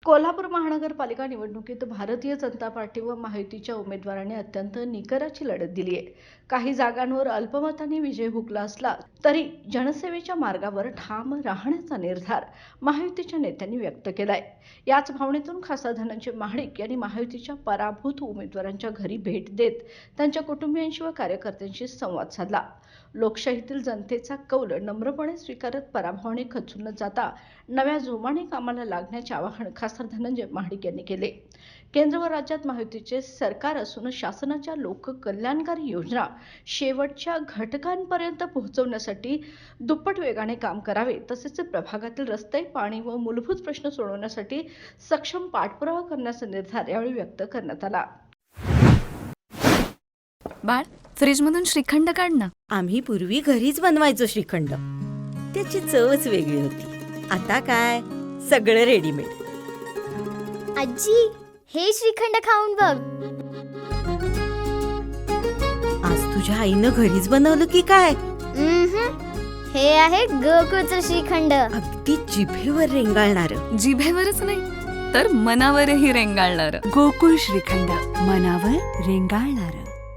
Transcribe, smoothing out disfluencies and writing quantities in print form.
कोल्हापूर महानगरपालिका निवडणुकीत भारतीय जनता पार्टी व महायुतीच्या उमेदवारांनी अत्यंत निकराची लढत दिली आहे. काही जागांवर अल्पमताने विजय हुकला असला तरी जनसेवेच्या मार्गावर ठाम राहण्याचा निर्धार महायुतीच्या नेत्यांनी व्यक्त केलाय. याच भावनेतून खासदार धनंजय महाडिक यांनी महायुतीच्या पराभूत उमेदवारांच्या घरी भेट देत त्यांच्या कुटुंबियांशी व कार्यकर्त्यांशी संवाद साधला. लोकशाहीतील जनतेचा कौल नम्रपणे स्वीकारत पराभवाने खचून न जाता नव्या जोमाने कामाला लागण्याचे आवाहन खासदार धनंजय महाडिक यांनी केले. केंद्र व राज्यात महायुतीचे सरकार असून शासनाच्या लोककल्याणकारी योजना शेवटच्या घटकांपर्यंत पोहोचवण्यासाठी दुप्पट वेगाने काम करावे, तसेच प्रभागातील रस्ते, पाणी व मूलभूत प्रश्न सोडवण्यासाठी सक्षम पाठपुरावा करण्याचा निर्धार यावेळी व्यक्त करण्यात आला. बाळ, फ्रीजमधून श्रीखंड काढ ना. आम्ही पूर्वी घरीच बनवायचो श्रीखंड. त्याची चवच वेगळी होती. आता काय सगळं रेडीमेड. आजी, हे श्रीखंड खाऊन बघ. आज तुझ्या आईनं घरीच बनवलं की काय? हे आहे गोकुळचं श्रीखंड. अगदी जिभेवर रेंगाळणार. जिभेवरच नाही तर मनावरही रेंगाळणार. गोकुळ श्रीखंड, मनावर रेंगाळणार.